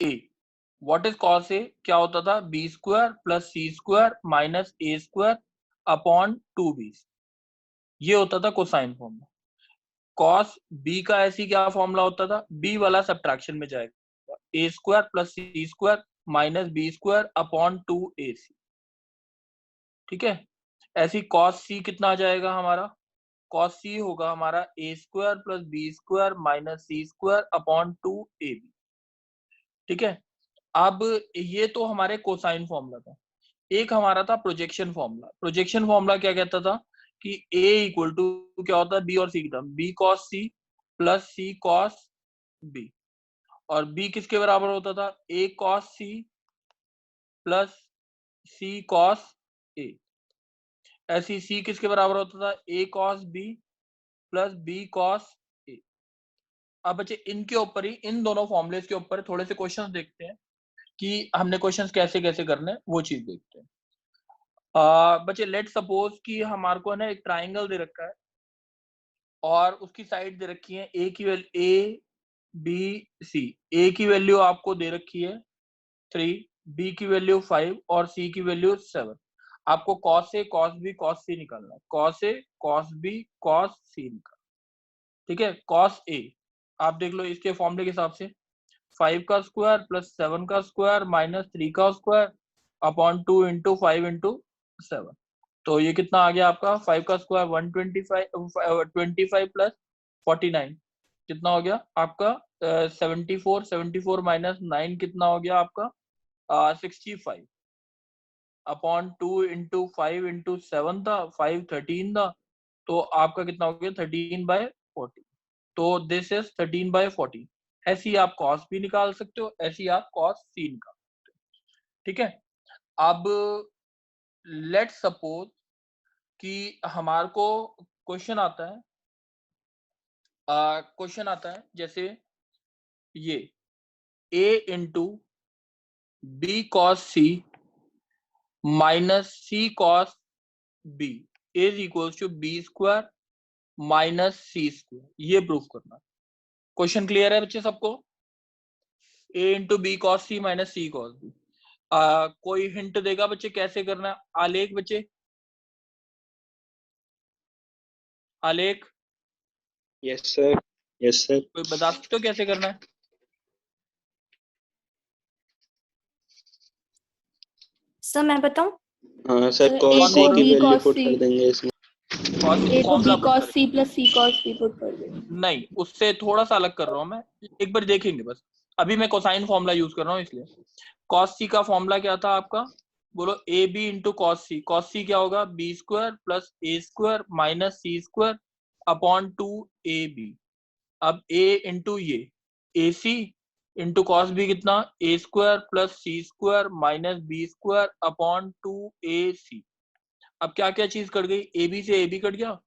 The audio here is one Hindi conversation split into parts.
A, what is cos A, क्या होता था, बी स्क्वायर प्लस सी स्क्वायर माइनस ए स्क्वायर अपॉन 2b, ये होता था कोसाइन फॉर्मूला। कॉस बी का ऐसी क्या फॉर्मूला होता था, बी वाला सब्ट्रैक्शन में जाएगा, A square plus C square minus B square upon 2ac, ठीक है। ऐसी कॉस सी कितना आ जाएगा हमारा, कॉस सी होगा हमारा A square plus B square minus C square upon 2ab, ठीक है। अब ये तो हमारे कोसाइन फॉर्मूला था। एक हमारा था प्रोजेक्शन फॉर्मूला। प्रोजेक्शन फॉर्मूला क्या कहता था कि a इक्वल टू क्या होता है, b और c की term, b cos c plus c cos b, और b किसके बराबर होता था, a cos c plus c cos a। ऐसी c किसके बराबर होता था, a cos b plus b cos a। अब बच्चे इनके ऊपर ही, इन दोनों फॉर्मुलेस के ऊपर थोड़े से क्वेश्चंस देखते हैं कि हमने क्वेश्चंस कैसे कैसे करने, वो चीज देखते हैं। बच्चे लेट सपोज कि हमारे को ना एक ट्राइंगल दे रखा है और उसकी साइड दे रखी है ए की वैल्यू, ए बी सी। ए की वैल्यू आपको दे रखी है 3, बी की वैल्यू 5 और सी की वैल्यू 7। आपको cos ए cos बी cos सी निकालना है, cos ए cos बी cos सी निकालना, ठीक है। cos ए आप देख लो इसके फॉर्मूले के हिसाब से 5 का स्क्वायर प्लस 7 का स्क्वायर माइनस 3 का स्क्वायर अपॉन 2 इंटू 5 इंटू 7। तो ये कितना आ गया आपका, 5 का स्क्वायर 125 प्लस 49 कितना हो गया आपका 74, 74 माइनस 9 कितना हो गया आपका 65 अपॉन 2 इंटू 5 इंटू 7 था, 5 13 था, तो आपका कितना हो गया 13/40। तो दिस इज 13/40। ऐसे ही आप cos भी निकाल सकते हो, ऐसे ही आप cos c निकाल सकते हो, ठीक है। अब लेट सपोज कि हमारे को क्वेश्चन आता है, क्वेश्चन आता है जैसे ये a into b cos C minus C cos B is equals to B square minus C square, ये प्रूफ करना। क्वेश्चन क्लियर है बच्चे सबको, a into b cos C minus C cos b. कोई हिंट देगा बच्चे कैसे करना है, आलेख बच्चे, आलेख यस सर, यस सर। कोई बता सकते हो कैसे करना है? सर मैं बताऊं? हाँ सर, ए cos को a की बी वैल्यू cos पुट सी, कर देंगे इसमें। ए को फॉर्मूला बी पुट cos करें, c plus c cos b put कर दे। नहीं उससे थोड़ा सा अलग कर रहा हूं मैं, एक बार देखेंगे बस। अभी मैं कोसाइन फॉर्मूला यूज कर रहा हूं इसलिए। cos c का फॉर्मूला क्या था आपका, बोलो A B into cos C. Cos C क्या होगा, बी स्क्वायर प्लस ए स्क्वायर माइनस सी स्क्वायर अपॉन 2ab। अब a इंटू ये A C into cos B कितना, A square plus C square minus B square upon 2ac। अब क्या क्या चीज कट गई, ए बी से ए बी कट गया,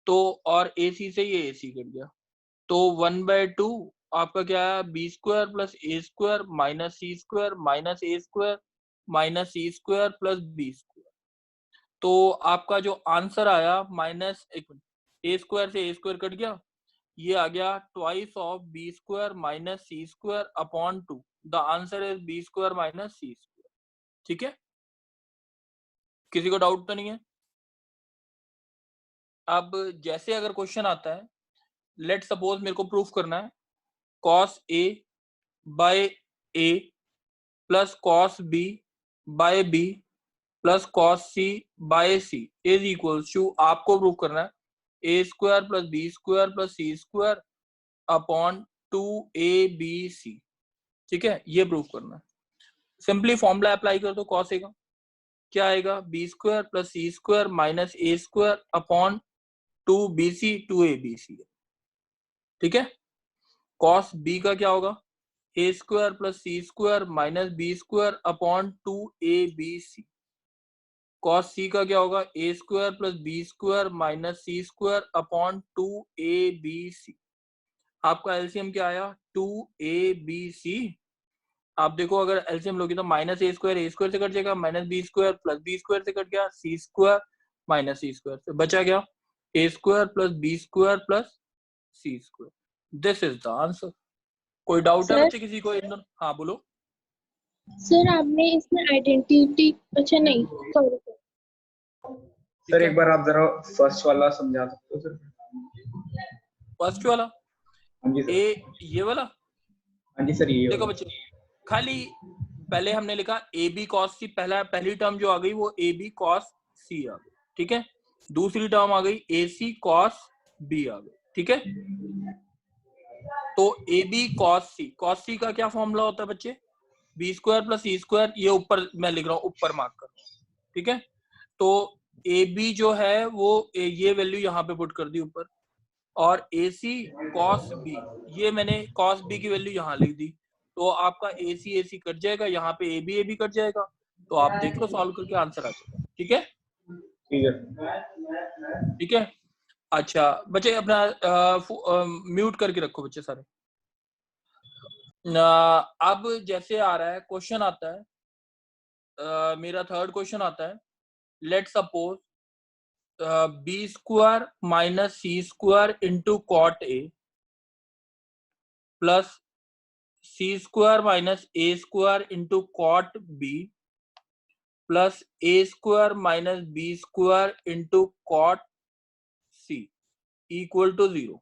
तो और ए सी से ये ए सी कट गया, तो 1/2 आपका क्या है, बी स्क्वायर प्लस ए स्क्वायर माइनस सी स्क्वायर माइनस ए स्क्वायर माइनस सी स्क्वायर प्लस बी स्क्वायर। तो आपका जो आंसर आया माइनस, एक मिनट, ए स्क्वायर से ए स्क्वायर कट गया, ये आ गया twice of b square minus C square upon 2। The answer is b square minus C square, ठीक है। किसी को डाउट तो नहीं है? अब जैसे अगर क्वेश्चन आता है, लेट सपोज मेरे को प्रूफ करना है cos a by a plus cos b by b plus cos c by c is equals to, आपको प्रूफ करना है A square plus B square plus C square upon 2abc, ठीक है, ये प्रूफ करना है। सिंपली फॉर्मूला अप्लाई कर दो cos a का, क्या आएगा, बी स्क्वायर प्लस सी स्क्वायर माइनस ए स्क्वायर अपॉन 2bc 2abc, ठीक है। cos b का क्या होगा, A square plus C square minus B square upon 2abc। cos c का क्या होगा, A square plus B square minus C square upon 2abc। आपका एलसीएम क्या आया, 2abc। आप देखो अगर एलसीएम लोगे तो माइनस ए स्क्वायर से कट जाएगा, minus B square plus B square से कट गया, सी स्क्वायर माइनस सी स्क्वायर से बचा गया A square plus B square plus C square. This is the answer. कोई डाउट है सर? बच्चे किसी को इन दोनों? हाँ बोलो। सर आपने इसमें आइडेंटिटी, अच्छा नहीं सॉरी सर एक बार आप जरा फर्स्ट वाला समझा सकते हो सर? फर्स्ट वाला हाँ जी सर। ये वाला। हाँ जी सर, ये देखो वाला। बच्चे, खाली पहले हमने लिखा ए बी कॉस सी, पहली टर्म जो आ गई वो ए बी कॉस सी आ गई, ठीक है। दूसरी टर्म आ गई ए सी कॉस बी आ गई, ठीक है। तो ए बी कॉस सी का क्या फॉर्मूला होता है बच्चे? बी स्क्वायर प्लस सी स्क्वायर। ये ऊपर मैं लिख रहा हूँ, ऊपर मार्क कर रहा हूँ, ठीक है। तो ए बी जो है वो ये वैल्यू यहाँ पे पुट कर दी ऊपर, और ए सी कॉस बी, ये मैंने कॉस बी की वैल्यू यहाँ लिख दी। तो आपका ए सी कट जाएगा, यहाँ पे ए बी कट जाएगा। तो आप देख लो सॉल्व करके आंसर आ जाएगा, ठीक है। ठीक है। ठीक है। अच्छा बच्चे अपना म्यूट करके रखो बच्चे सारे। अब जैसे आ रहा है क्वेश्चन आता है, मेरा थर्ड क्वेश्चन आता है। Let suppose b square minus C square into cot a plus C square minus A square into cot b plus A square minus B square into cot c equal to 0,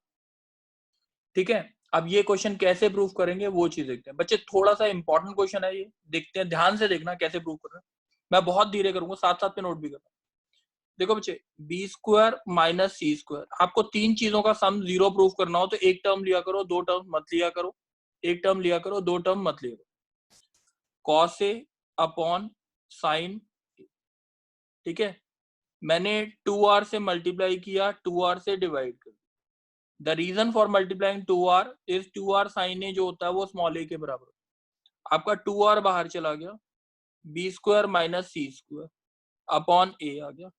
ठीक है। अब ये क्वेश्चन कैसे प्रूफ करेंगे वो चीज देखते हैं बच्चे। थोड़ा सा इंपॉर्टेंट क्वेश्चन है ये, देखते हैं, ध्यान से देखना कैसे प्रूफ कर रहे हैं। मैं बहुत धीरे करूंगा, साथ साथ पे नोट भी करना। देखो बच्चे, बी स्क्वायर माइनस सी स्क्वायर, आपको तीन चीजों का सम 0 प्रूफ करना हो तो एक टर्म लिया करो, दो टर्म मत लिया करो, एक टर्म लिया करो, दो टर्म मत लिया करो। कॉस ए अपॉन साइन, ठीक है। मैंने 2r से मल्टीप्लाई किया, 2r से डिवाइड कर। The reason for multiplying 2r is 2r sine A जो होता है वो स्मॉल ए के बराबर। आपका 2r बाहर चला गया, बी स्क्वायर माइनस सी स्क्वायर अपॉन ए आ गया।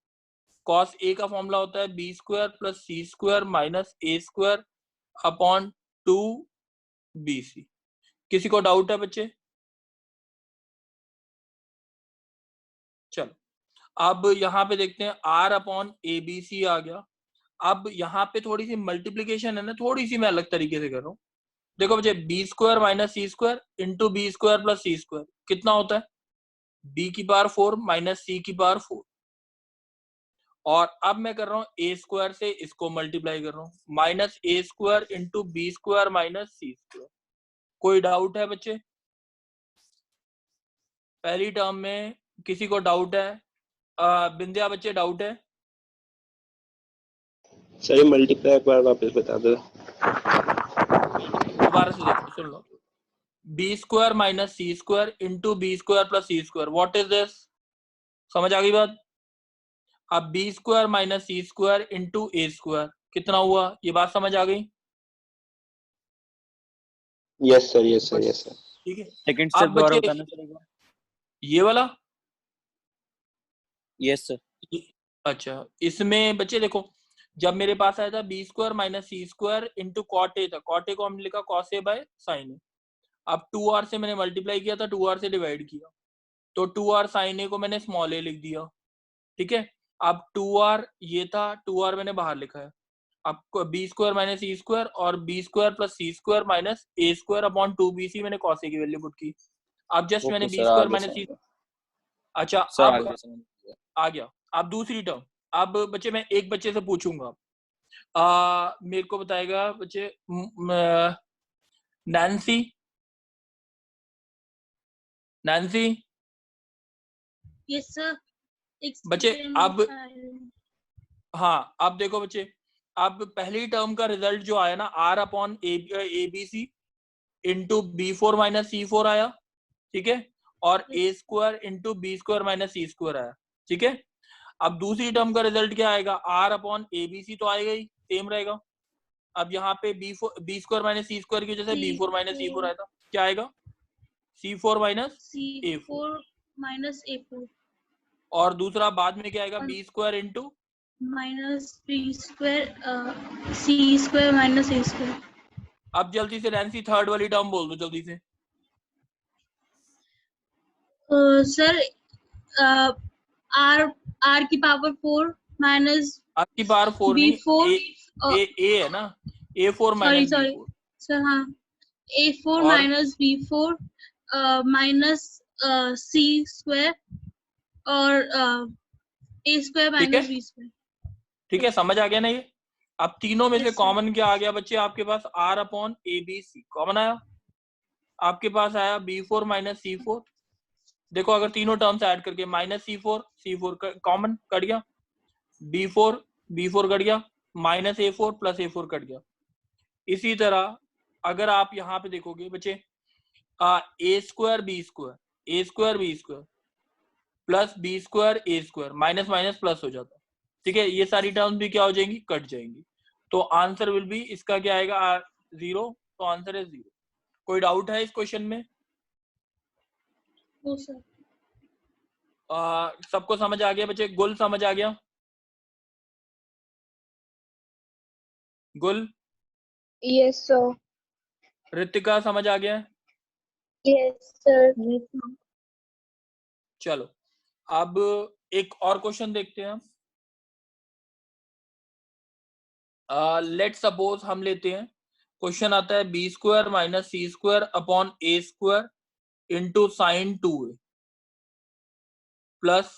कॉस ए का फॉर्मूला होता है बी स्क्वायर प्लस सी स्क्वायर माइनस ए स्क्वायर अपॉन 2bc। किसी को डाउट है बच्चे? चलो अब यहाँ पे देखते हैं, r upon A B C आ गया। अब यहाँ पे थोड़ी सी मल्टीप्लीकेशन है ना, थोड़ी सी मैं अलग तरीके से कर रहा हूँ। देखो बच्चे, बी स्क्वायर माइनस सी square into B square plus सी स्क्वायर कितना होता है? b की पावर 4 माइनस सी की पावर 4। और अब मैं कर रहा हूँ ए स्क्वायर से इसको मल्टीप्लाई कर रहा हूँ, माइनस ए square into B square minus सी स्क्वायर। कोई डाउट है बच्चे? पहली टर्म में किसी को डाउट है? बिंदिया बच्चे डाउट है? सर मल्टीप्लाई एक बार वापस बता दो। दोबारा से देखो, सुन लो। B square minus C square into B square plus C square, what is this? समझ आ गई बात? अब B square minus C square into A square कितना हुआ? ये बात समझ आ गई? Yes sir, yes sir, yes sir. ठीक है। सेकंड अब स्टेप दोबारा बच्चे बताना सर एक बार। ये वाला, यस सर। अच्छा इसमें बच्चे देखो, जब मेरे पास आया था b square minus C square into cot a था, कॉट ए को हमने लिखा cos A by sine a. अब 2r से मैंने मल्टीप्लाई किया था, 2r से डिवाइड किया, तो 2r साइन ए को मैंने स्मॉल ए लिख दिया, ठीक है। अब 2r ये था, 2r मैंने बाहर लिखा है। अब बी स्क्वायर माइनस सी स्क्वायर और बी स्क्वायर प्लस सी स्क्वायर माइनस ए स्क्वायर अपॉन 2bc मैंने कॉस ए की वैल्यू पुट की। अब जस्ट मैंने बी स्क्वायर माइनस सी, अच्छा सर अब आ गया। अब दूसरी टर्म, अब बच्चे मैं एक बच्चे से पूछूंगा, मेरे को बताएगा बच्चे, नैन्सी, नैन्सी। Yes sir. बच्चे अब, हाँ अब देखो बच्चे, अब पहली टर्म का रिजल्ट जो आया ना, r upon A B C into B 4 minus C 4 आया, ठीक है, और A square into B square minus C square आया, ठीक है। अब दूसरी टर्म का रिजल्ट क्या आएगा? r upon A B c तो आएगा ही, सेम रहेगा। अब यहाँ पे बी स्क्वायर माइनस सी स्क्वायर की वजह से बी 4 माइनस सी 4 आया था, क्या आएगा? C4 minus A4 minus A4। और दूसरा बाद में क्या आएगा? B square into minus B square सी स्क्वायर माइनस ए स्क्वायर। अब जल्दी से नैन्सी थर्ड वाली टर्म बोल दो जल्दी से। सर r की पावर 4 माइनस r की पावर 4 नहीं, B4 ए है ना, A4 minus sorry B4। Sir, हाँ A4 और minus B4 minus C square और A square ठीक है, minus B square. ठीक है, समझ आ गया ना ये। अब तीनों में से Yes, sir. कॉमन क्या आ गया बच्चे आपके पास? R upon A B c common आया। आपके पास आया B4 माइनस C4। देखो अगर तीनों टर्म्स ऐड करके माइनस C4 कॉमन कट गया, B4 कट गया, minus A4 plus A4 cut गया। इसी तरह अगर आप यहाँ पे देखोगे बच्चे A square B square plus B square A square minus minus plus हो जाता है। ठीक है, ये सारी टर्म्स भी क्या हो जाएंगी? कट जाएंगी। तो आंसर विल बी, इसका क्या आएगा? 0। तो आंसर है 0। कोई डाउट है इस क्वेश्चन में? No, sir. सबको समझ आ गया बच्चे? गुल समझ आ गया? गुल, Yes, sir. ऋतिका समझ आ गया? Yes, sir. चलो अब एक और क्वेश्चन देखते हैं हम। लेट सपोज हम लेते हैं, क्वेश्चन आता है b square minus C square upon a square into sine 2a plus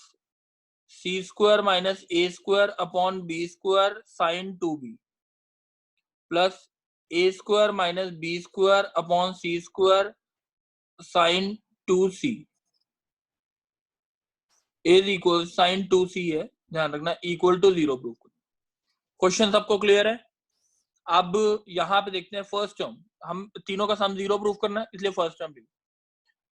C square minus A square upon b square sine 2b plus A square minus B square upon c square sine 2c is equal sine 2c है, ध्यान रखना, इक्वल टू 0 प्रूफ। क्वेश्चन सबको क्लियर है? अब यहाँ पे देखते हैं फर्स्ट टर्म, हम तीनों का सम 0 प्रूफ करना है इसलिए फर्स्ट टर्म भी।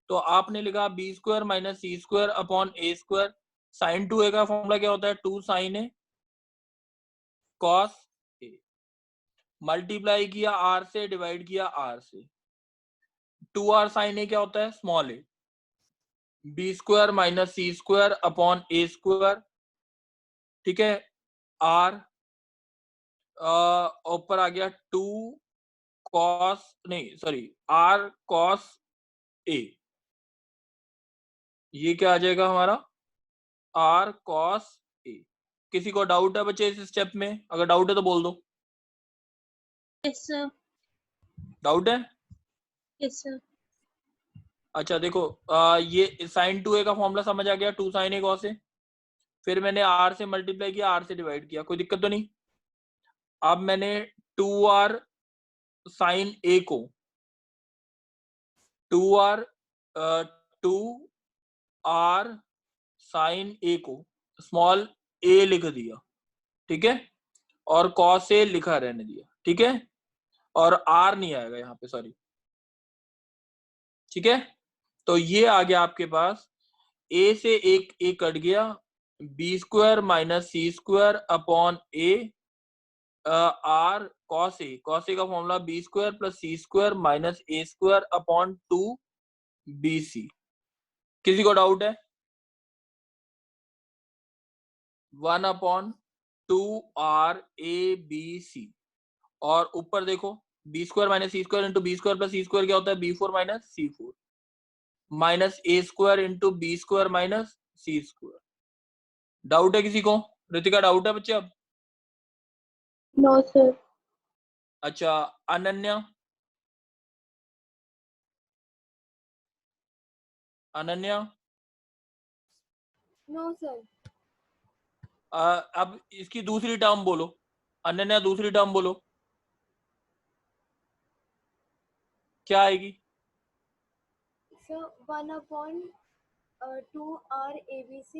तो आपने लिखा B square minus C square upon a square, sign 2a का फॉर्मूला क्या होता है? 2 sign A cos A, multiply किया r से, डिवाइड किया r से। 2r साइन ए क्या होता है? Small A. B square minus C square upon a square, ठीक है, r ऊपर आ गया 2 कॉस, नहीं सॉरी, r कॉस ए, ये क्या आ जाएगा हमारा? r cos a। किसी को डाउट है बच्चे इस स्टेप में? अगर डाउट है तो बोल दो। Yes, sir. डाउट है? Yes, sir. अच्छा देखो, ये साइन 2a का फॉर्मूला समझ आ गया, 2 साइन ए cos a। फिर मैंने r से मल्टीप्लाई किया, r से डिवाइड किया, कोई दिक्कत तो नहीं? अब मैंने 2r साइन a को 2r 2r साइन a को स्मॉल a लिख दिया, ठीक है, और cos a लिखा रहने दिया, ठीक है, और r नहीं आएगा यहाँ पे, सॉरी, ठीक है। तो ये आ गया आपके पास, a से एक a कट गया, B square minus C square upon A R cos A का फॉर्मूला बी स्क्वायर प्लस सी स्क्वायर माइनस ए स्क्वायर अपॉन 2 बी सी। किसी को डाउट है? 1 upon 2 R A B C, और ऊपर देखो बी स्क्वायर माइनस सी square into B square plus सी स्क्वायर क्या होता है? B4 माइनस C4 माइनस ए square into B square minus सी स्क्वायर। डाउट है किसी को? ऋतिका डाउट है बच्चे अब? No, sir. अच्छा, अनन्या, अनन्या, No, sir. अब इसकी दूसरी टर्म बोलो। अनन्या दूसरी टर्म बोलो, क्या आएगी? So 1 upon 2r ABC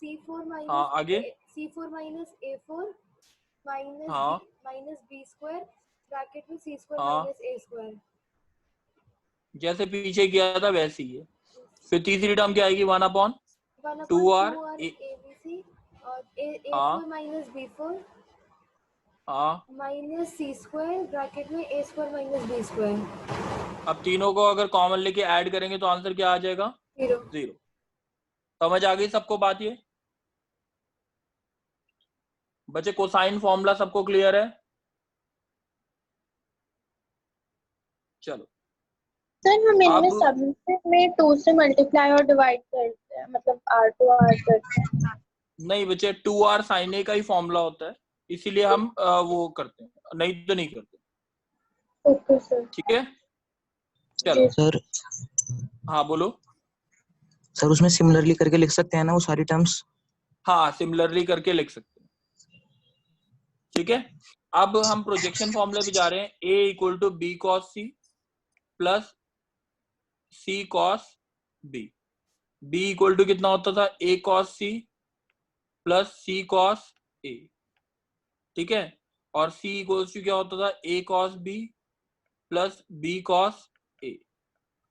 C4 minus हाँ आगे, C4 minus A4 minus हाँ minus B square ब्रैकेट में C square हाँ, minus A square। जैसे पीछे किया था वैसे ही है। फिर तीसरी टर्म क्या आएगी? 1 अपॉन 2r ABC और हाँ A4 minus B4 हाँ। minus C square ब्रैकेट में A square minus B square। अब तीनों को अगर कॉमन लेके ऐड करेंगे तो आंसर क्या आ जाएगा? 0। समझ आ गई सबको बात? ये बच्चे कोसाइन फॉर्मूला सबको क्लियर है? चलो सर हम इनमें अब सब में 2 से मल्टीप्लाई और डिवाइड करते हैं, मतलब R to R करते हैं। नहीं बच्चे, 2r sin a का ही फॉर्मूला होता है, इसीलिए हम वो करते हैं, नहीं तो नहीं करते। Okay sir. ठीक है, चलो। सर हाँ बोलो। सर उसमें सिमिलरली करके लिख सकते हैं ना वो सारी टर्म्स? हाँ सिमिलरली करके लिख सकते हैं। ठीक है, अब हम प्रोजेक्शन फॉर्मूले पे जा रहे हैं। A equal to B cos C plus C cos B. B equal to कितना होता था? A cos C plus C cos A. ठीक है, और C इक्वल्स टू क्या होता था? A cos B plus B cos A.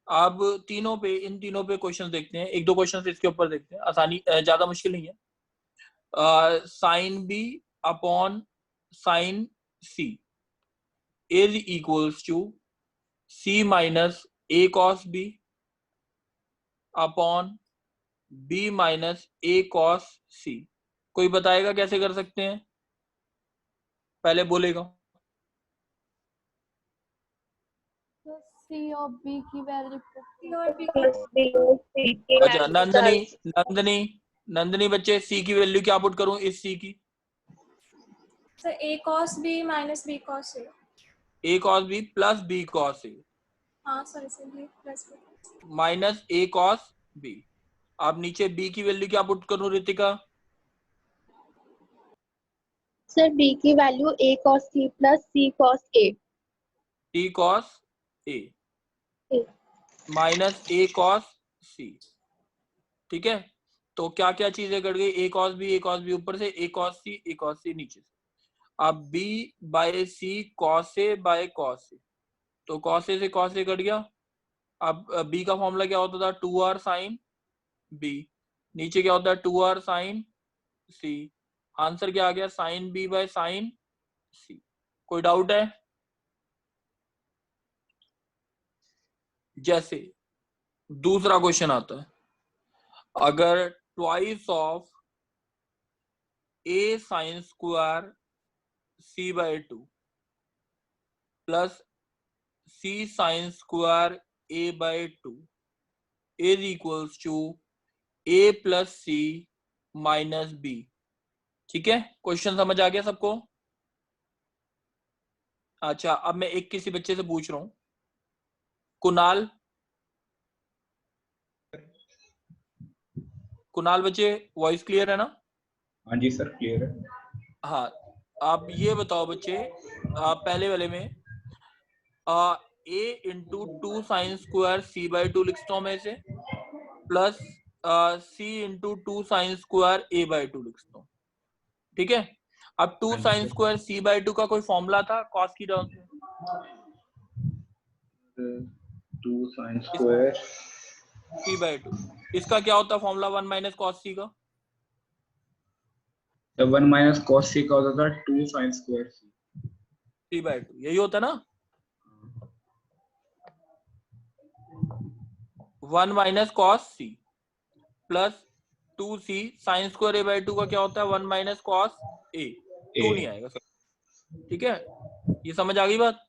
अब तीनों पे, इन तीनों पे क्वेश्चन देखते हैं, एक दो क्वेश्चन इसके ऊपर देखते हैं, आसानी, ज्यादा मुश्किल नहीं है। Sine B upon sine C is equals to C minus A cos B upon B minus A cos C. कोई बताएगा कैसे कर सकते हैं? पहले बोलेगा। सी और बी की वैल्यू अच्छा नंदनी, नंदनी बच्चे, सी की वैल्यू क्या पुट करूं? इस सी की sir A cos B minus B cos A. A cos B plus B cos A हाँ सर इसीलिए plus minus A cos B. अब नीचे बी की वैल्यू क्या पुट करूं रितिका? सर बी की value a cos c plus c cos a। T cos A minus A cos C. ठीक है, तो क्या क्या चीजें कट गई? ए कॉस बी ऊपर से, ए कॉस सी नीचे से। अब b by C cos A by cos A, तो कॉस ए से कॉस ए कट गया। अब b का फॉर्मूला क्या होता था? 2r sign b। नीचे क्या होता है? 2r sign c। आंसर क्या आ गया? Sine b by sine c। कोई डाउट है? जैसे दूसरा क्वेश्चन आता है, अगर twice of a sine square c by 2 plus c sine square a by 2 is equals to a plus C minus b. ठीक है, क्वेश्चन समझ आ गया सबको? अच्छा, अब मैं एक किसी बच्चे से पूछ रहा हूं, कुणाल। कुणाल बच्चे, वॉइस क्लियर है ना? हाँ जी सर क्लियर है। हाँ, आप ये बताओ बच्चे, पहले वाले में a into 2 sine square c by 2 लिखता हूं मैं इसे, plus c into 2 sine square a by 2 लिखता हूं। ठीक है, अब 2 साइन स्क्वायर सी बाय 2 का कोई फॉर्मूला था कॉस की टर्म्स में? 2 साइन स्क्वायर सी बाय 2, इसका क्या होता है फॉर्मूला? 1 माइनस कॉस सी का। 1 माइनस कॉस सी का होता था 2 साइन स्क्वायर सी बाय 2, यही होता ना? 1 minus cos C plus 2c sine square A by 2 का क्या होता है? 1 माइनस कॉस ए। 2 नहीं आएगा सर। ठीक है, ये समझ आ गई बात?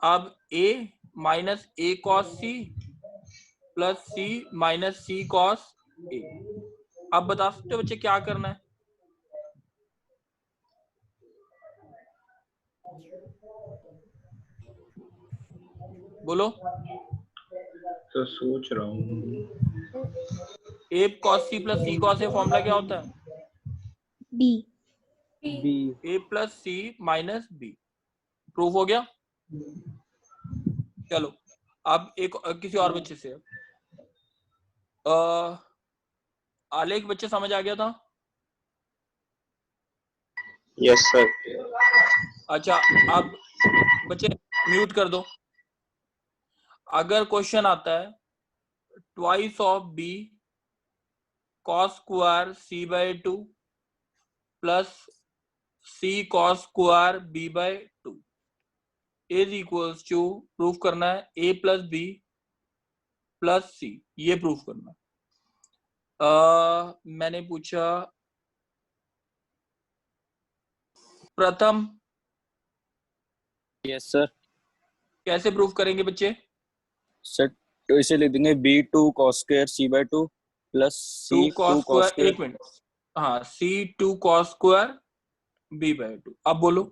अब a minus A cos C plus C minus C cos A. अब बता सकते हो बच्चे क्या करना है? बोलो। तो सोच रहा हूँ a cos c plus c cos a formula क्या होता है? b। a plus C minus b. Proof हो गया? चलो, अब एक किसी और बच्चे से, आलेख बच्चे समझ आ गया था? Yes sir. अच्छा, अब बच्चे म्यूट कर दो। अगर क्वेश्चन आता है twice of b cos square c by 2 plus C cos square b by 2 is equals to, proof करना है a प्लस बी प्लस सी, ये प्रूफ करना है। मैंने पूछा प्रथम, यस सर। कैसे प्रूफ करेंगे बच्चे? सर तो इसे लिख देंगे b2 cos square c by 2 plus c 2 cos 2 cos square, एक मिनट, हाँ c 2 cos square b by 2। अब बोलो।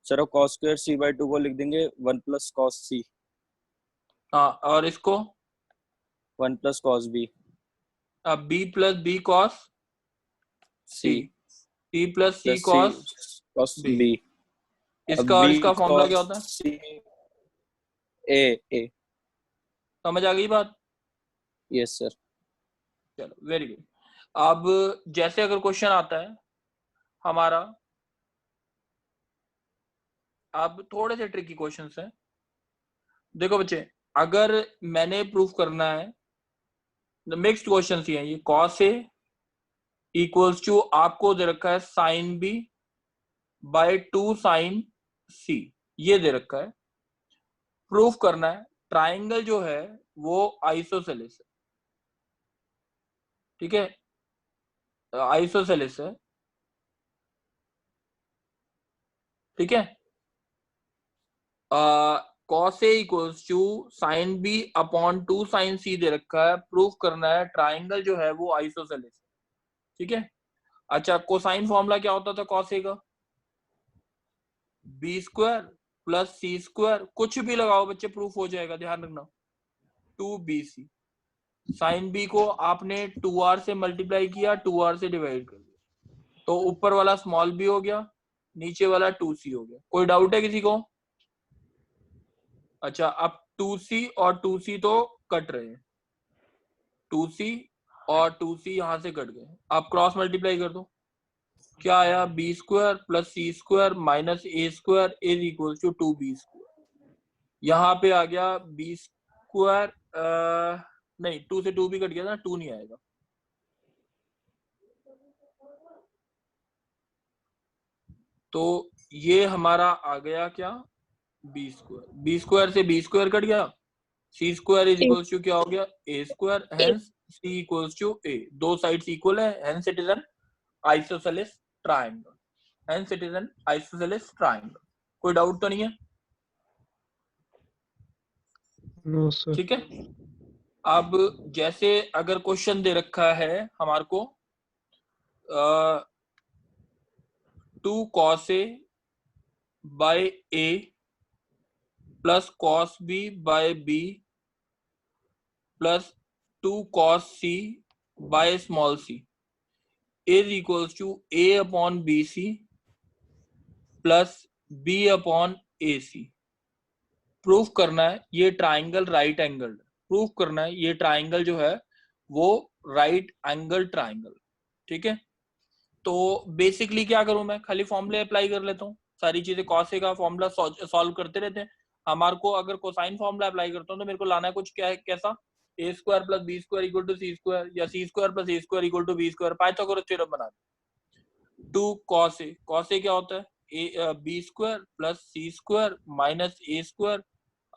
Sir cos square c by two को लिख देंगे 1 प्लस कॉस सी, हाँ, और इसको 1 प्लस कॉस बी, अब बी प्लस बी कॉस सी, सी सी प्लस सी प्लस सी कॉस कॉस बी। बी। इसका और इसका फॉर्मूला क्या होता है? सी ए। समझ आ गई बात? Yes sir. चलो वेरी गुड। अब जैसे अगर क्वेश्चन आता है हमारा, अब थोड़े से ट्रिकी क्वेश्चंस हैं। देखो बच्चे, अगर मैंने प्रूफ करना है, मिक्स्ड क्वेश्चन ही है ये, कॉस ए इक्वल्स टू आपको दे रखा है साइन बी बाय 2 साइन सी, ये दे रखा है। प्रूफ करना है ट्राइंगल जो है वो आइसोसेलेस है, ठीक है, आइसोसेलेस है, ठीक है। Cos A equals to sine B upon 2 sine C दे रखा है। प्रूफ करना है ट्राइंगल जो है वो आइसोसेलेस है, ठीक है। अच्छा, कोसाइन फॉर्मूला क्या होता था कॉस ए का? बी स्क्वायर प्लस सी स्क्वायर, कुछ भी लगाओ बच्चे प्रूफ हो जाएगा, ध्यान रखना, 2bc। साइन बी को आपने 2r से मल्टीप्लाई किया, 2r से डिवाइड कर दिया, तो ऊपर वाला स्मॉल बी हो गया, नीचे वाला 2c हो गया। कोई डाउट है किसी को? अच्छा, अब 2c और 2c तो कट रहे हैं, 2c और 2c यहां से कट गए। आप क्रॉस मल्टीप्लाई कर दो, क्या आया? B square plus C square minus A square is equal to 2b square. यहाँ पे आ गया बी स्क्वायर, नहीं 2 से 2 भी कट गया ना, 2 नहीं आएगा। तो ये हमारा आ गया क्या? B square. बी स्क्वायर से बी स्क्वायर कट गया, C square is equal to क्या हो गया? A square, hence C equal to A. दो साइड्स इक्वल है, hence it is an isosceles triangle, hence it is an isosceles triangle. कोई डाउट तो नहीं है? No sir. ठीक है। अब जैसे अगर क्वेश्चन दे रखा है हमारे को 2 cos a by a plus cos b by b plus 2 cos c by small c is equals to a upon b C plus b upon a c. Proof करना है ये ट्राइंगल राइट एंगल, प्रूफ करना है ये ट्राइंगल जो है वो राइट एंगल ट्राइंगल, ठीक है। तो बेसिकली क्या करूं मैं, खाली फॉर्मूले अप्लाई कर लेता हूँ, सारी चीजें कॉस ए का फॉर्मूला सॉल्व करते रहते हैं। हमारे को अगर कोसाइन फॉर्मूला अप्लाई करता हूँ तो मेरे को लाना है कुछ क्या है, कैसा? A square plus B square equal to C square, या C square plus A square equal to B square. Pythagoras theorem बना दो। 2 cos a, cos a क्या होता है? A B square plus C square minus A square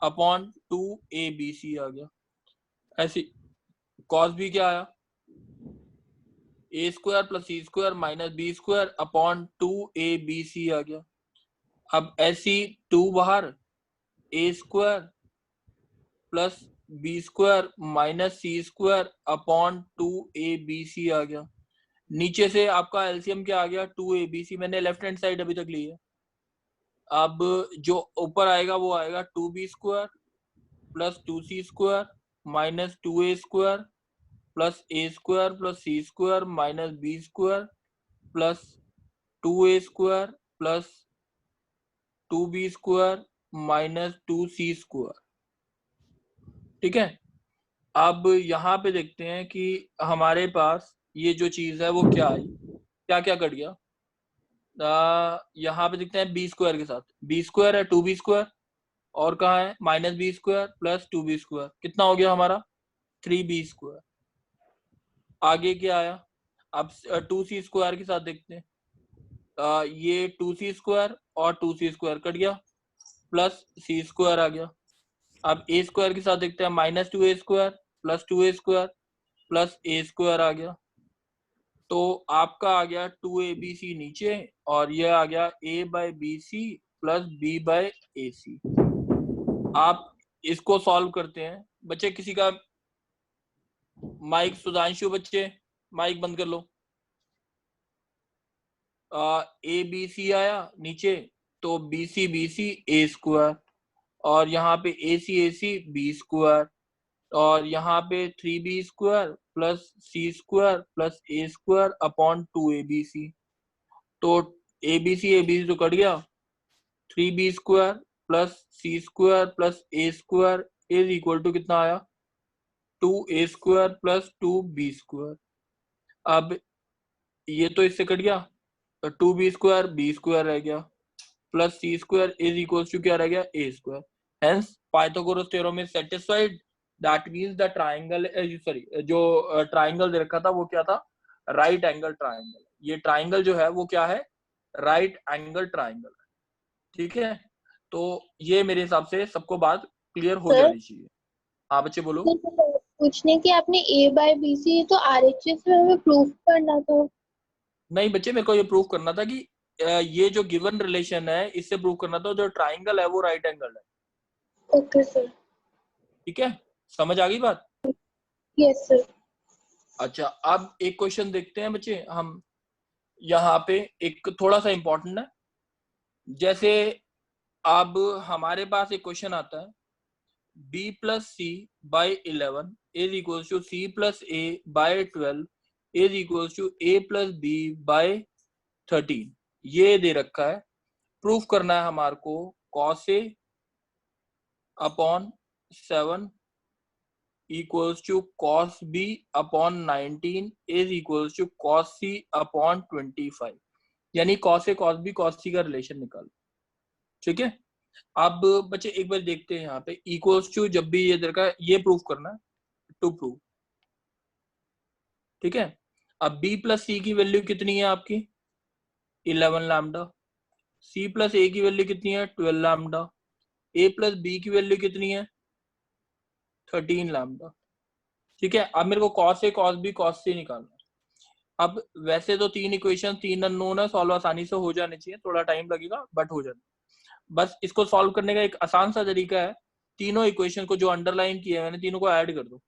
upon 2abc आ गया। ऐसी cos b क्या आया? A square plus C square minus B square upon 2abc आ गया। अब ऐसी 2 बाहर, A square plus B square minus C square upon 2abc आ गया। नीचे से आपका एलसीएम क्या आ गया? 2abc। मैंने लेफ्ट हैंड साइड अभी तक ली है। अब जो ऊपर आएगा वो आएगा 2b square plus 2c square minus 2a square plus ए स्क्वायर प्लस सी square minus B square plus 2a square plus 2b square minus 2c square, ठीक है। अब यहाँ पे देखते हैं कि हमारे पास ये जो चीज है वो क्या आई, क्या क्या कट गया। यहाँ पे देखते हैं बी स्क्वायर के साथ, बी स्क्वायर है 2b स्क्वायर, और कहाँ है? Minus B square plus 2b square, कितना हो गया हमारा? 3b square. आगे क्या आया? अब 2c स्क्वायर के साथ देखते हैं, ये 2c स्क्वायर और 2c स्क्वायर कट गया, प्लस c स्क्वायर आ गया। अब a स्क्वायर के साथ देखते हैं, minus 2a square plus 2a square plus a square आ गया। तो आपका आ गया 2abc नीचे, और ये आ गया a by B C plus b by A C. आप इसको सॉल्व करते हैं। बच्चे किसी का माइक, सुधांशु बच्चे माइक बंद कर लो। ए बी सी आया नीचे, तो BC BC A स्क्वायर, और यहाँ पे AC AC B स्क्वायर, और यहाँ पे 3B square plus C square plus A square upon 2ABC। तो ABC तो कट गया, 3B square plus C square plus A square is equal to कितना आया, 2A square plus 2B square. अब ये तो इससे कट गया, तो 2B स्क्वायर B स्क्वायर रह गया plus C square is equal to क्या रह गया, A square. Hence Pythagoras theorem is satisfied, that means the triangle, sorry जो ट्रायंगल दे रखा था वो क्या था, राइट एंगल ट्रायंगल। ये ट्रायंगल जो है वो क्या है, राइट एंगल ट्रायंगल है। ठीक है, तो ये मेरे हिसाब से सबको बात क्लियर हो सर? जानी चाहिए। हाँ बच्चे बोलो। पूछने की आपने A बाय B C, ये तो RHS में हमें प्रूफ करना था। नहीं बच्चे, मेरे को ये प्रूव करना था कि ये जो गिवन रिलेशन है इससे प्रूव करना था जो ट्राइंगल है वो राइट एंगल है। Okay sir. ठीक है, समझ आ गई बात? Yes sir. अच्छा, अब एक क्वेश्चन देखते हैं बच्चे हम। यहाँ पे एक थोड़ा सा इंपॉर्टेंट है, जैसे अब हमारे पास एक क्वेश्चन आता है, b plus c by 11 is equal to c plus a by 12 is equal to a plus b by 13। ये दे रखा है, प्रूफ करना है हमारे को cos a upon 7 equals to cos b upon 19 is equals to cos c upon 25। यानी cos a cos b cos c का रिलेशन निकालो। ठीक है, अब बच्चे एक बार देखते हैं यहाँ पे इक्वल्स टू, जब भी ये दरकार ये प्रूफ करना है, टू प्रूव। ठीक है, अब b प्लस सी की वैल्यू कितनी है आपकी, 11 लैम्डा। c प्लस ए की वैल्यू कितनी है, 12 लैम्डा। a प्लस बी की वैल्यू कितनी है, 13 लैम्डा। ठीक है, अब मेरे को cos a cos b cos c निकालना है। अब वैसे तो तीन इक्वेशन, तीन अननोन है, सॉल्व आसानी से हो जाने चाहिए, थोड़ा टाइम लगेगा बट हो जाए। बस इसको सॉल्व करने का एक आसान सा तरीका है, तीनों इक्वेशन को जो अंडरलाइन किया है मैंने तीनों को ऐड कर दो।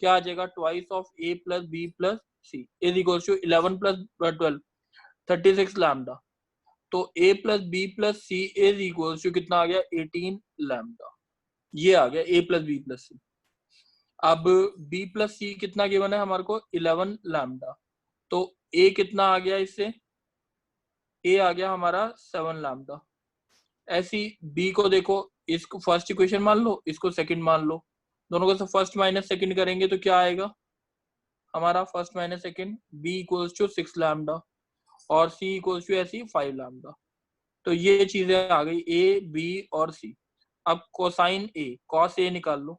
क्या आ जाएगा, twice of a plus B plus c is equal to 11 प्लस 12 36 लैम्डा। तो a plus B plus c is equal to कितना आ गया, 18 लैम्डा। ये आ गया a plus B plus c. अब b प्लस सी कितना गिवन है हमारे को, 11 लैम्डा। तो a कितना आ गया, इससे a आ गया हमारा 7 लैम्डा। ऐसी b को देखो, इसको फर्स्ट इक्वेशन मान लो, इसको सेकंड मान लो, दोनों को फर्स्ट माइनस सेकंड करेंगे तो क्या आएगा हमारा, first minus second, b equals to 6 lambda और c इक्वल्स टू ऐसी 5 लैम्डा। तो ये चीजें आ गई a b और c। अब कोसाइन a, cos a निकाल लो,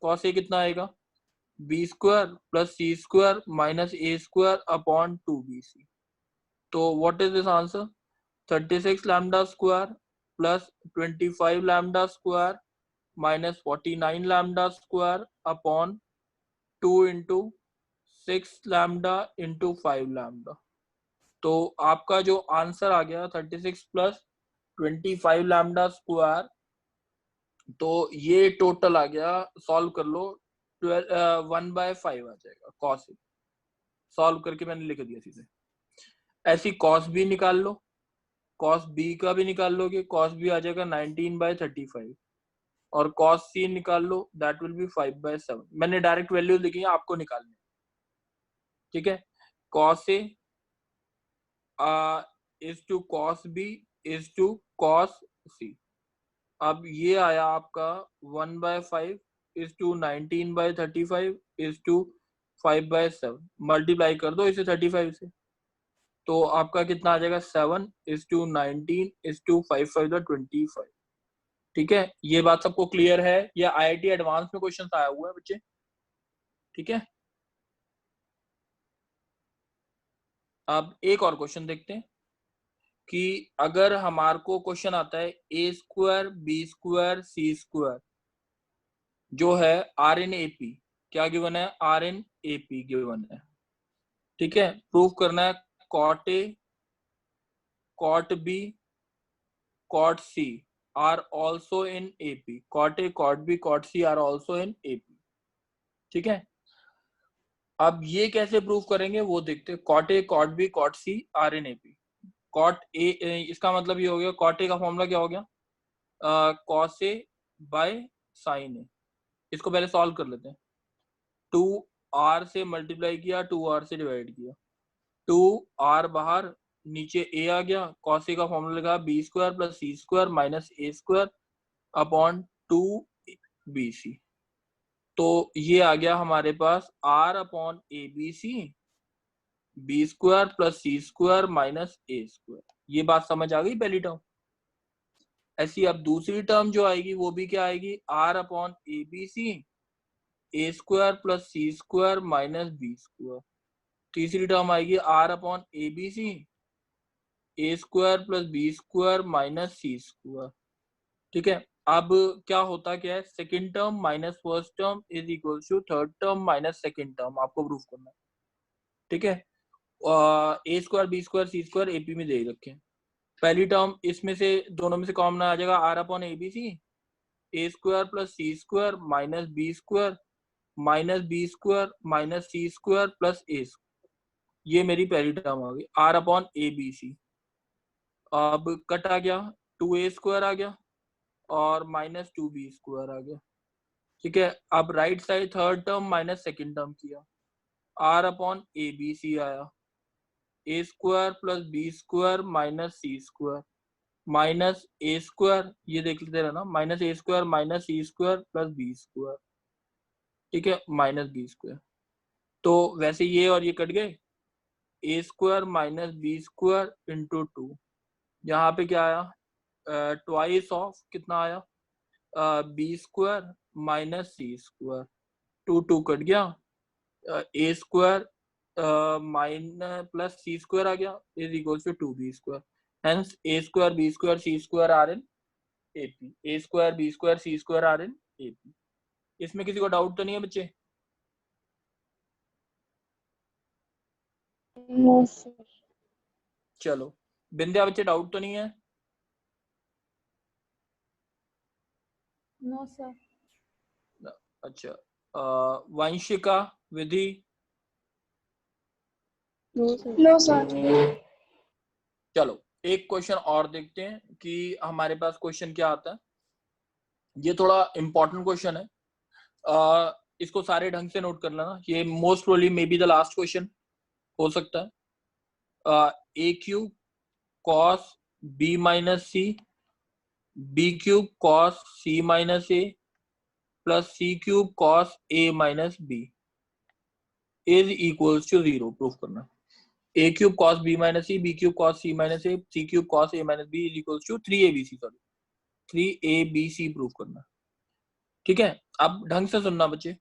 cos a कितना आएगा, b square plus c square minus a square upon 2bc। तो what is this answer, 36 lambda square plus 25 lambda square minus 49 lambda square upon 2 into 6 lambda into 5 lambda. तो आपका जो आंसर आ गया 36 प्लस 25 लैम्डा स्क्वायर, तो ये टोटल आ गया, सॉल्व कर लो, 1/5 आ जाएगा कॉस। सॉल्व करके मैंने लिख दिया सीधे। ऐसी कॉस बी निकाल लो, कॉस बी का भी निकाल लोगे, कॉस बी आ जाएगा 19/35 और कॉस सी निकाल लो, दैट विल बी 5/7। मैंने डायरेक्ट वैल्यू लिखी है, आपको निकालनी है। ठीक है, cos A is to cos B is to cos C. अब ये आया आपका 1/5 is to 19/35 is to 5/7। Multiply कर दो इसे 35 से, तो आपका कितना आ जाएगा, 7 इज टू 19 इज टू 5 5 25। ठीक है, ये बात सबको क्लियर है? ये IIT एडवांस में क्वेश्चन आया हुआ है बच्चे। ठीक है, अब एक और क्वेश्चन देखते हैं कि अगर हमारे को क्वेश्चन आता है a square B square C square जो है RNAP, क्या गिवन है, RNAP गिवन है। ठीक है, प्रूफ करना है cot A cot B cot C are also in AP, cot A cot B cot C are also in AP। ठीक है, अब ये कैसे प्रूफ करेंगे वो देखते हैं, cot A cot B cot C are in AP। Cot a, इसका मतलब ये हो गया कॉट ए का फॉर्मूला क्या हो गया, कॉस ए बाय साइन ए। इसको पहले सॉल्व कर लेते हैं। 2r से मल्टीप्लाई किया, 2r से डिवाइड किया, 2r बाहर, नीचे a आ गया, cos a का फॉर्मूला लगा b square plus c square minus a square upon 2bc। तो ये आ गया हमारे पास r upon abc b square plus c square minus a square. ये बात समझ आ गई पहली टर्म। ऐसी अब दूसरी टर्म जो आएगी वो भी क्या आएगी, r upon abc a square plus c square minus b square. तीसरी टर्म आएगी r upon abc a square plus b square minus c square. ठीक है, अब क्या होता क्या है, second term minus first term is equal to third term minus second term, आपको प्रूफ करना है। ठीक है, a square b square c square AP में दे रखे हैं। पहली टर्म इसमें से दोनों में से कॉमन आ जाएगा, r upon abc a square plus c square minus b square minus b square minus c square plus a square. ये मेरी पहली टर्म आ गई, r अपॉन abc। अब कट आ गया, 2a स्क्वायर आ गया और माइनस 2b स्क्वायर आ गया। ठीक है, अब right side third term minus second term किया, r अपॉन abc आया, a square plus b square minus c square minus a square, ये देख लेते रहना, minus a square minus c square plus b square. ठीक है, माइनस b स्क्वायर। तो वैसे ये और ये कट गए, a square minus b square into 2, यहाँ पे क्या आया, ट्वाइस ऑफ कितना आया, b square minus c square, 2 cut गया, a square minus plus c square आ गया is equal to 2b square. Hence a square b square c square are in AP, a square b square c square are in AP। इसमें किसी को डाउट तो नहीं है बच्चे? No sir. चलो, बिंदिया बच्चे डाउट तो नहीं है? No sir. अच्छा, वंशिका, विधि, नो सर। चलो एक क्वेश्चन और देखते हैं कि हमारे पास क्वेश्चन क्या आता है। ये थोड़ा इंपॉर्टेंट क्वेश्चन है, इसको सारे ढंग से नोट कर लेना, ये most probably may be the last question हो सकता है। A cube cos B minus C, B cube cos C minus A plus C cube cos A minus B is equals to 0 proof करना। A cube cos B minus C, B cube cos C minus A, C cube cos A minus B is equals to 3abc, sorry 3abc proof करना। ठीक है, अब ढंग से सुनना बच्चे,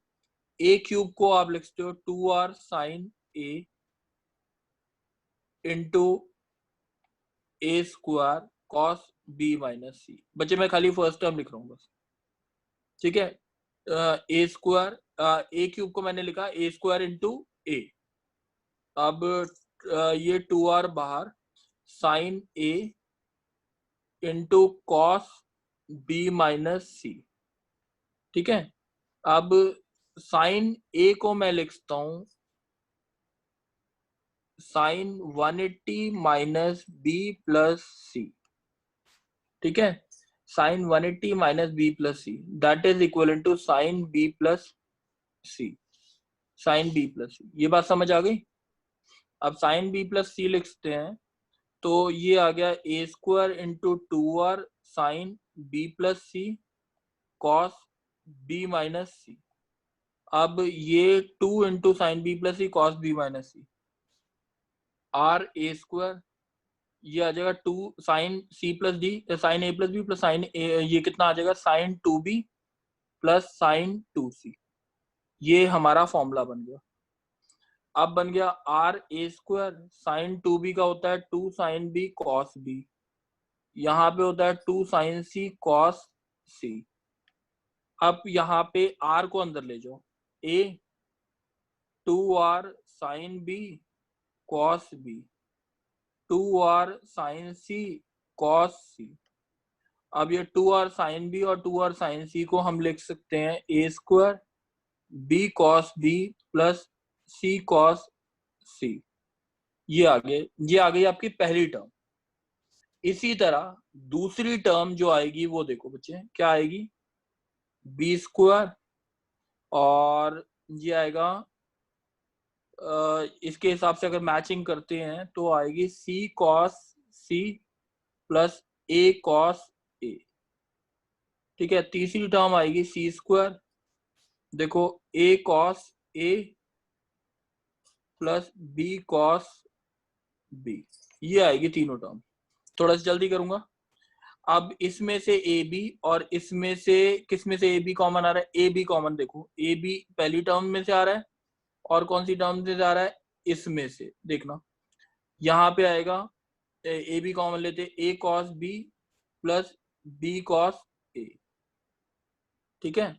ए क्यूब को आप लिख सकते हो 2r sine A into A square cos B minus सी। बच्चे मैं खाली फर्स्ट टर्म लिख रहा हूँ बस। ठीक है, ए स्क्वायर, ए क्यूब को मैंने लिखा ए स्क्वायर इंटू ए, अब ये 2r बाहर, sine A into cos B minus C. ठीक है, अब साइन ए को मैं लिखता हूं sine 180 minus B plus C. ठीक है, sine 180 minus B plus C that is equal to sine B plus C, sine B plus सी। ये बात समझ आ गई? अब साइन बी प्लस सी लिखते हैं तो ये आ गया A square into 2r sine B plus C cos B minus C. अब ये 2 into sine B plus C cos B minus C, R A square, ये आ जाएगा 2 sine C plus D, sine A plus B plus sine A, ये कितना आ जाएगा sign 2b plus sign 2c। ये हमारा फॉर्मूला बन गया। अब बन गया are A square, sine 2b का होता है 2 साइन बी कॉस बी, यहाँ पे होता है 2 साइन सी कॉस सी। अब यहाँ पे r को अंदर ले जाओ, a 2r sine B cos B, 2r sine C cos C. अब ये 2r साइन बी और 2r साइन सी को हम लिख सकते हैं a square b cos B plus c cos C. ये आ गई आपकी पहली टर्म। इसी तरह दूसरी टर्म जो आएगी वो देखो बच्चे क्या आएगी, बी स्क्वायर, और ये आएगा इसके हिसाब से अगर मैचिंग करते हैं तो आएगी सी cos C plus A cos A. ठीक है, तीसरी टर्म आएगी सी स्क्वायर, देखो ए cos A plus B cos B, ये आएगी तीनों टर्म। थोड़ा सा जल्दी करूंगा। अब इसमें से ए बी और इसमें से किस में से ए बी कॉमन आ रहा है, ए बी कॉमन, देखो ए बी पहली टर्म में से आ रहा है और कौन सी टर्म से आ रहा है, इसमें से। देखना यहाँ पे आएगा ए बी कॉमन लेते, A cos B plus B cos A. ठीक है,